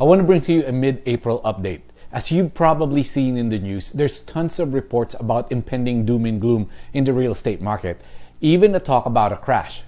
I want to bring to you a mid-April update. As you've probably seen in the news, there's tons of reports about impending doom and gloom in the real estate market, even the talk about a crash.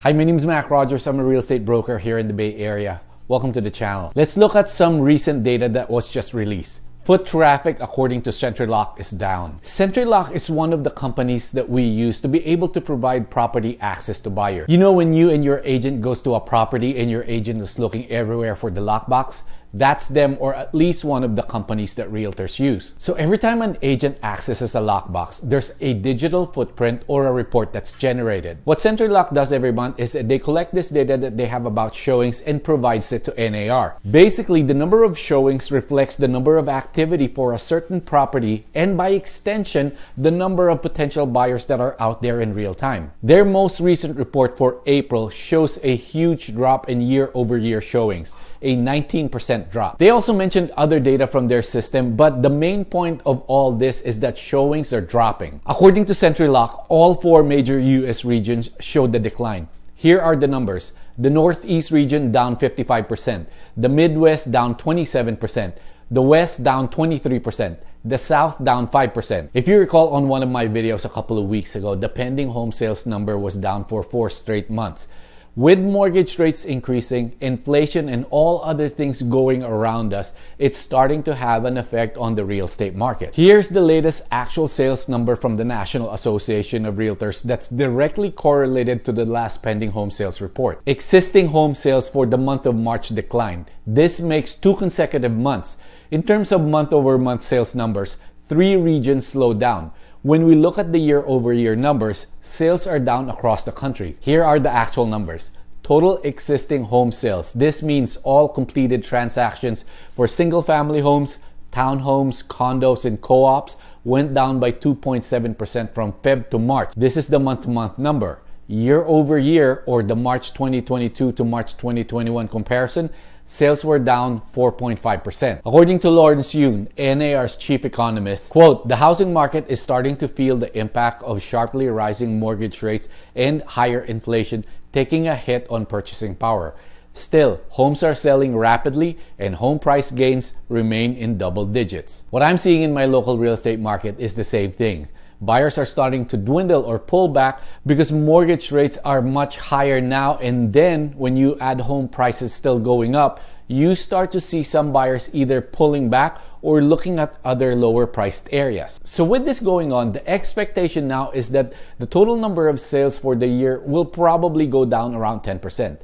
Hi, my name is Mac Rogers. I'm a real estate broker here in the Bay Area. Welcome to the channel. Let's look at some recent data that was just released. Foot traffic, according to CentriLock, is down. CentriLock is one of the companies that we use to be able to provide property access to buyers. You know, when you and your agent goes to a property and your agent is looking everywhere for the lockbox, that's them, or at least one of the companies that realtors use. So every time an agent accesses a lockbox, there's a digital footprint or a report that's generated. What CentriLock does every month is they collect this data that they have about showings and provides it to NAR. Basically, the number of showings reflects the number of activity for a certain property and by extension, the number of potential buyers that are out there in real time. Their most recent report for April shows a huge drop in year-over-year showings, a 19% drop. They also mentioned other data from their system, but the main point of all this is that showings are dropping. According to CentriLock, all four major US regions showed the decline. Here are the numbers. The Northeast region down 55%, the Midwest down 27%, the West down 23%, the South down 5%. If you recall on one of my videos a couple of weeks ago, the pending home sales number was down for 4 straight months. With mortgage rates increasing, inflation, and all other things going around us, it's starting to have an effect on the real estate market. Here's the latest actual sales number from the National Association of Realtors that's directly correlated to the last pending home sales report. Existing home sales for the month of March declined. This makes 2 consecutive months. In terms of month-over-month sales numbers, 3 regions slowed down. When we look at the year-over-year numbers, sales are down across the country. Here are the actual numbers. Total existing home sales. This means all completed transactions for single-family homes, townhomes, condos, and co-ops went down by 2.7% from Feb to March. This is the month-to-month number. Year-over-year, or the March 2022 to March 2021 comparison, sales were down 4.5%. According to Lawrence Yun, NAR's chief economist, quote, "The housing market is starting to feel the impact of sharply rising mortgage rates and higher inflation, taking a hit on purchasing power. Still, homes are selling rapidly and home price gains remain in double digits." What I'm seeing in my local real estate market is the same thing. Buyers are starting to dwindle or pull back because mortgage rates are much higher now, and then when you add home prices still going up, you start to see some buyers either pulling back or looking at other lower priced areas. So with this going on, the expectation now is that the total number of sales for the year will probably go down around 10%.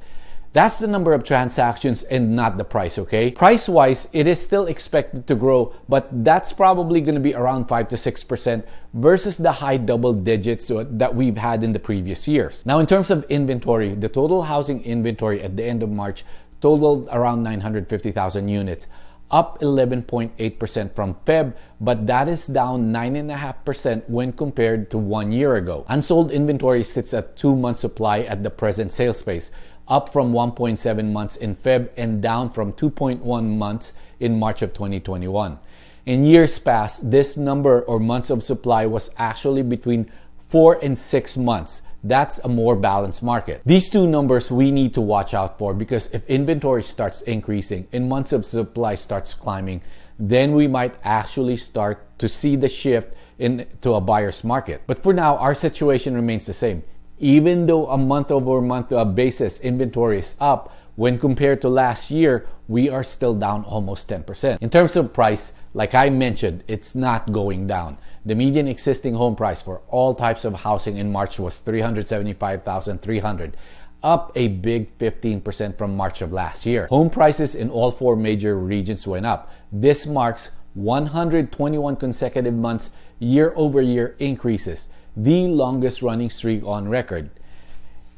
That's the number of transactions and not the price, okay? Price-wise, it is still expected to grow, but that's probably going to be around 5 to 6% versus the high double digits that we've had in the previous years. Now, in terms of inventory, the total housing inventory at the end of March totaled around 950,000 units, up 11.8% from Feb, but that is down 9.5% when compared to 1 year ago. Unsold inventory sits at 2 months supply at the present sales pace, up from 1.7 months in Feb and down from 2.1 months in March of 2021. In years past, this number or months of supply was actually between 4 and 6 months. That's a more balanced market. These two numbers we need to watch out for, because if inventory starts increasing and months of supply starts climbing, then we might actually start to see the shift into a buyer's market. But for now, our situation remains the same. Even though a month-over-month basis inventory is up, when compared to last year, we are still down almost 10%. In terms of price, like I mentioned, it's not going down. The median existing home price for all types of housing in March was $375,300, up a big 15% from March of last year. Home prices in all 4 major regions went up. This marks 121 consecutive months year-over-year increases, the longest running streak on record.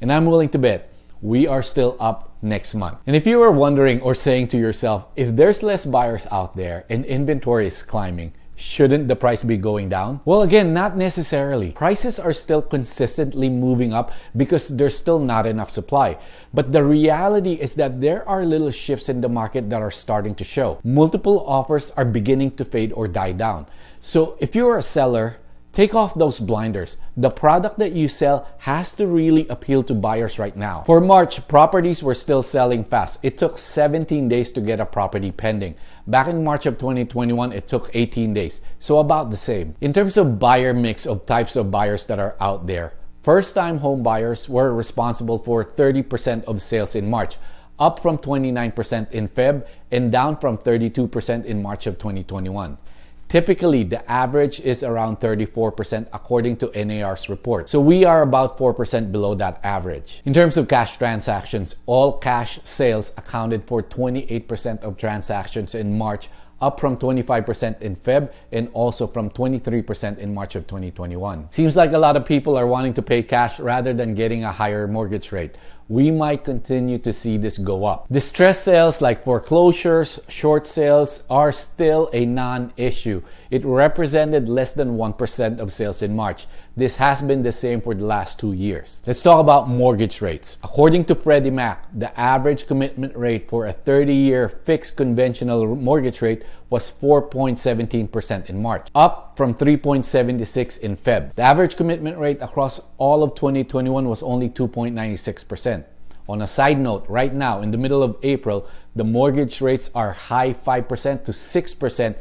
And I'm willing to bet we are still up next month. And if you are wondering or saying to yourself, if there's less buyers out there and inventory is climbing, shouldn't the price be going down? Well, again, not necessarily. Prices are still consistently moving up because there's still not enough supply. But the reality is that there are little shifts in the market that are starting to show. Multiple offers are beginning to fade or die down. So if you're a seller, Take off those blinders. The product that you sell has to really appeal to buyers right now. For March, properties were still selling fast. It took 17 days to get a property pending. Back in March of 2021, it took 18 days. So about the same. In terms of buyer mix of types of buyers that are out there, first-time home buyers were responsible for 30% of sales in March, up from 29% in Feb and down from 32% in March of 2021. Typically, the average is around 34% according to NAR's report. So we are about 4% below that average. In terms of cash transactions, all cash sales accounted for 28% of transactions in March, up from 25% in Feb and also from 23% in March of 2021. Seems like a lot of people are wanting to pay cash rather than getting a higher mortgage rate. We might continue to see this go up. Distressed sales like foreclosures, short sales are still a non-issue. It represented less than 1% of sales in March. This has been the same for the last 2 years. Let's talk about mortgage rates. According to Freddie Mac, the average commitment rate for a 30-year fixed conventional mortgage rate was 4.17% in March, up from 3.76% in Feb. The average commitment rate across all of 2021 was only 2.96%. On a side note, right now, in the middle of April, the mortgage rates are high 5% to 6%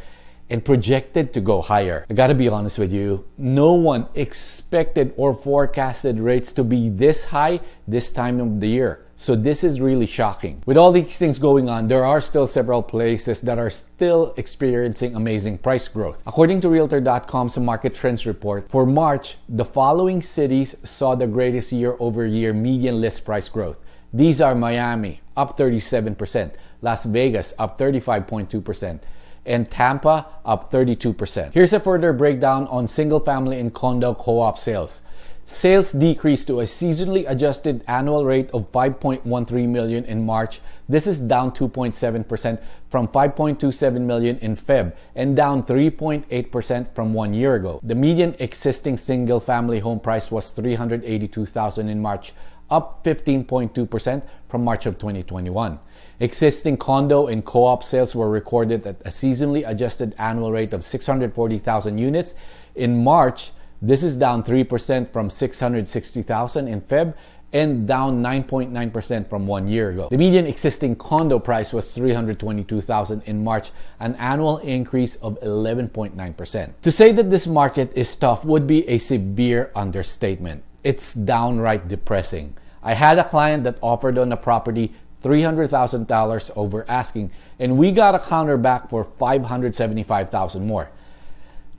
and projected to go higher. I gotta be honest with you, no one expected or forecasted rates to be this high this time of the year. So this is really shocking. With all these things going on, there are still several places that are still experiencing amazing price growth. According to Realtor.com's Market Trends report, for March, the following cities saw the greatest year-over-year median list price growth. These are Miami, up 37%, Las Vegas, up 35.2%, and Tampa, up 32%. Here's a further breakdown on single-family and condo co-op sales. Sales decreased to a seasonally adjusted annual rate of 5.13 million in March. This is down 2.7% from 5.27 million in Feb and down 3.8% from 1 year ago. The median existing single-family home price was 382,000 in March, up 15.2% from March of 2021. Existing condo and co-op sales were recorded at a seasonally adjusted annual rate of 640,000 units. In March, this is down 3% from 660,000 in Feb and down 9.9% from 1 year ago. The median existing condo price was 322,000 in March, an annual increase of 11.9%. To say that this market is tough would be a severe understatement. It's downright depressing. I had a client that offered on a property $300,000 over asking, and we got a counter back for $575,000 more.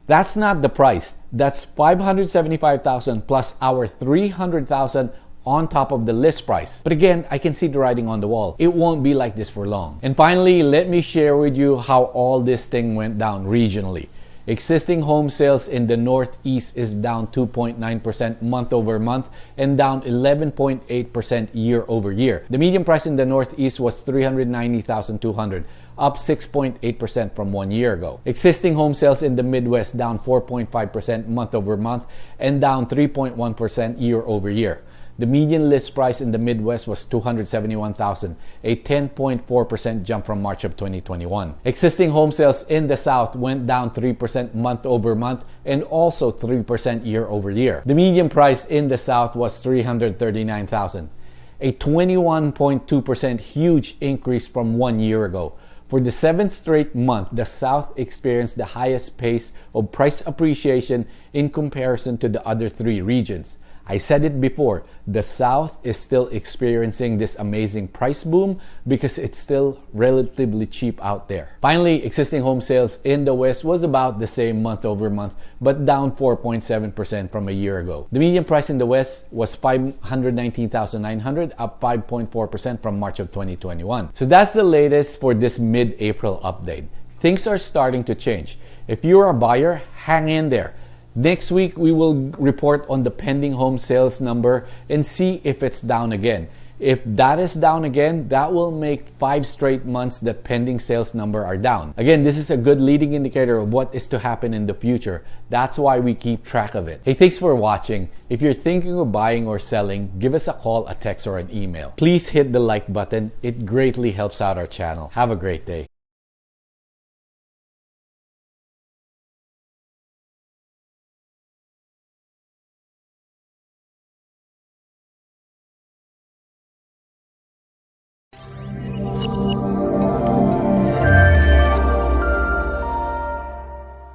That's not the price. That's $575,000 plus our $300,000 on top of the list price. But again, I can see the writing on the wall. It won't be like this for long. And finally, let me share with you how all this thing went down regionally. Existing home sales in the Northeast is down 2.9% month over month and down 11.8% year over year. The median price in the Northeast was $390,200, up 6.8% from 1 year ago. Existing home sales in the Midwest down 4.5% month over month and down 3.1% year over year. The median list price in the Midwest was $271,000, a 10.4% jump from March of 2021. Existing home sales in the South went down 3% month over month and also 3% year over year. The median price in the South was $339,000, a 21.2% huge increase from 1 year ago. For the 7th straight month, the South experienced the highest pace of price appreciation in comparison to the other 3 regions. I said it before, the South is still experiencing this amazing price boom because it's still relatively cheap out there. Finally, existing home sales in the West was about the same month over month, but down 4.7% from a year ago. The median price in the West was $519,900, up 5.4% from March of 2021. So that's the latest for this mid-April update. Things are starting to change. If you're a buyer, hang in there. Next week, we will report on the pending home sales number and see if it's down again. If that is down again, that will make 5 straight months that pending sales number are down. Again, this is a good leading indicator of what is to happen in the future. That's why we keep track of it. Hey, thanks for watching. If you're thinking of buying or selling, give us a call, a text, or an email. Please hit the like button. It greatly helps out our channel. Have a great day.